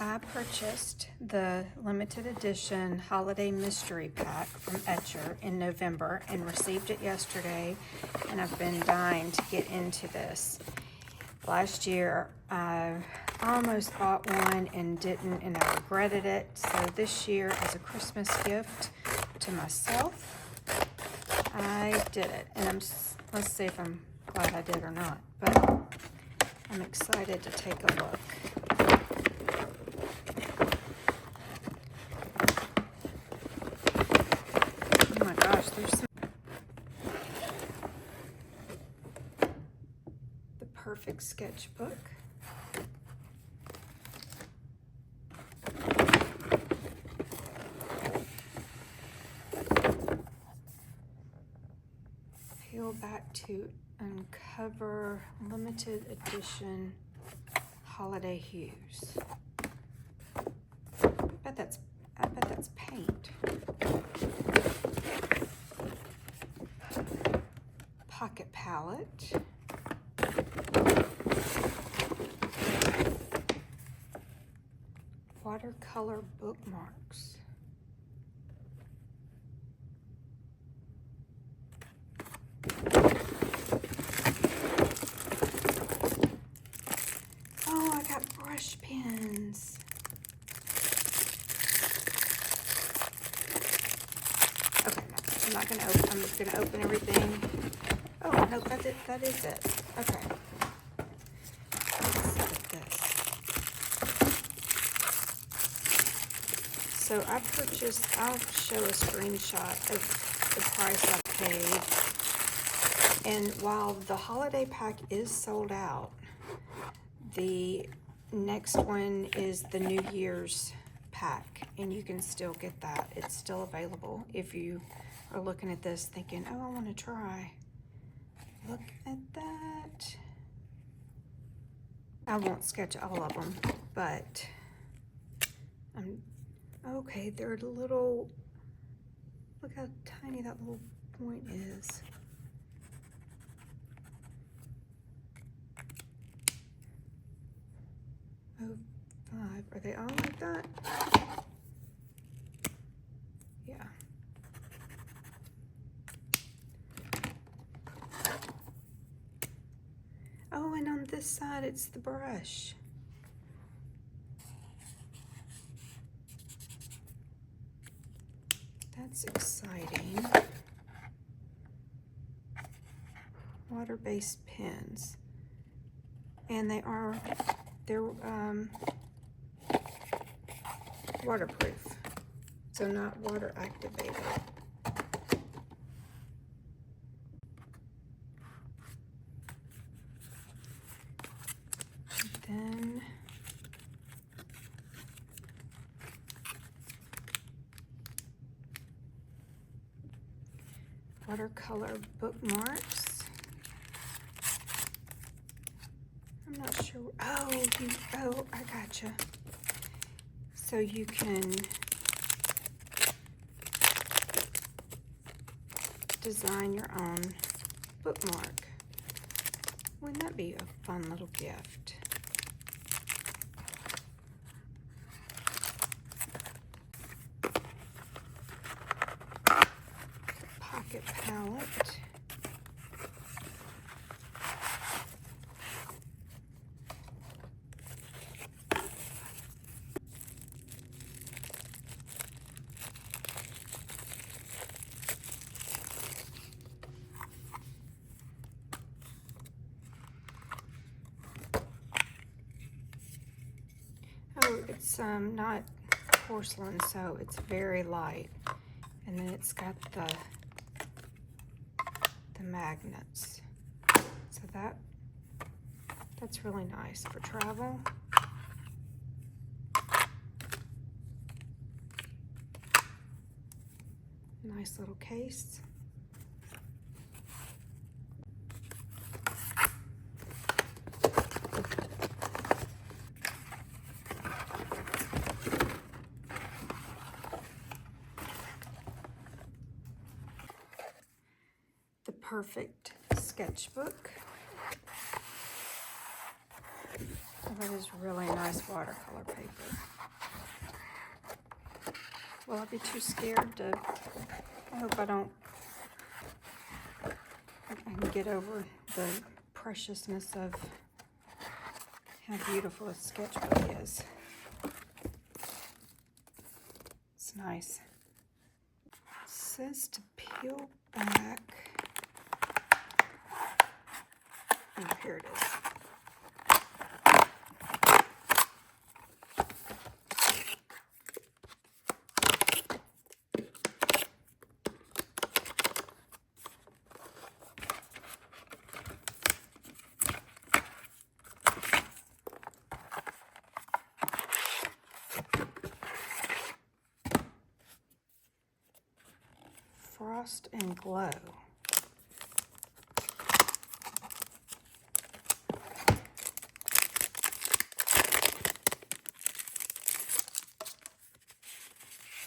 I purchased the limited edition holiday mystery pack from Etchr in November and received it yesterday, and I've been dying to get into this. Last year I almost bought one and didn't, and I regretted it. So this year, as a Christmas gift to myself, I did it, and let's see if I'm glad I did or not, but I'm excited to take a look. Oh my gosh, there's some. The perfect sketchbook. Peel back to uncover limited edition holiday hues. I bet that's paint. Pocket palette. Watercolor bookmarks. Oh, I got brush pens. Okay, no, I'm not gonna open. I'm just gonna open everything. Oh no, that's it. That is it. Okay. Let's look at this. So I purchased. I'll show a screenshot of the price I paid. And while the holiday pack is sold out, the next one is the New Year's pack, and you can still get that. It's still available if you are looking at this thinking, oh, I want to try. Look at that. I won't sketch all of them, but okay, they're little, look how tiny that little point is. Oh, 5. Are they all like that? Yeah. Oh, and on this side, it's the brush. That's exciting. Water-based pens. And they're waterproof, so not water activated. Then watercolor bookmarks. I'm not sure. Oh, I gotcha. So you can design your own bookmark. Wouldn't that be a fun little gift? Pocket palette. Oh, it's not porcelain, so it's very light. And then it's got the magnets. So that's really nice for travel. Nice little case. The perfect sketchbook. Oh, that is really nice watercolor paper. Will I be too scared to, I hope I can get over the preciousness of how beautiful a sketchbook is. It's nice. It says to peel back. Oh, here it is. Frost and Glow.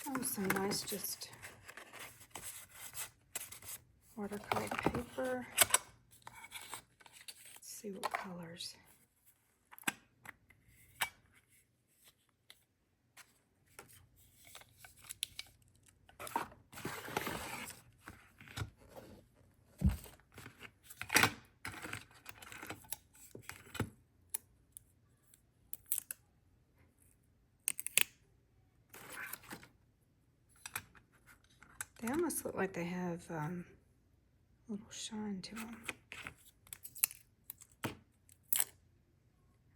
Oh, some nice just watercolor paper. Let's see what colors. They almost look like they have a little shine to them.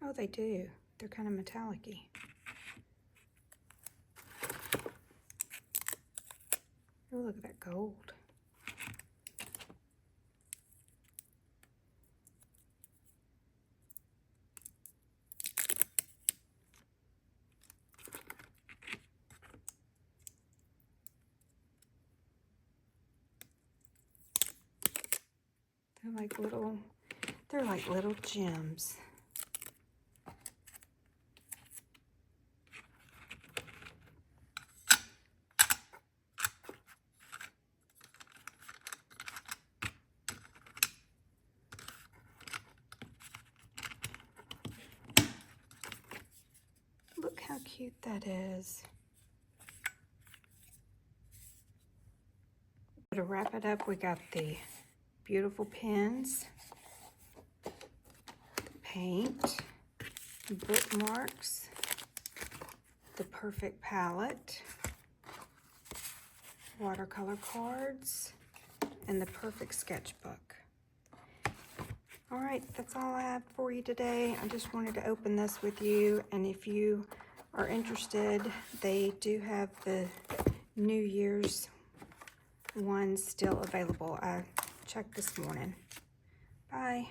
Oh, they do. They're kind of metallic-y. Oh, look at that gold. They're like little gems. Look how cute that is. To wrap it up, we got the beautiful pens, the paint, bookmarks, the perfect palette, watercolor cards, and the perfect sketchbook. All right, that's all I have for you today. I just wanted to open this with you, and if you are interested, they do have the New Year's one still available. I checked this morning. Bye.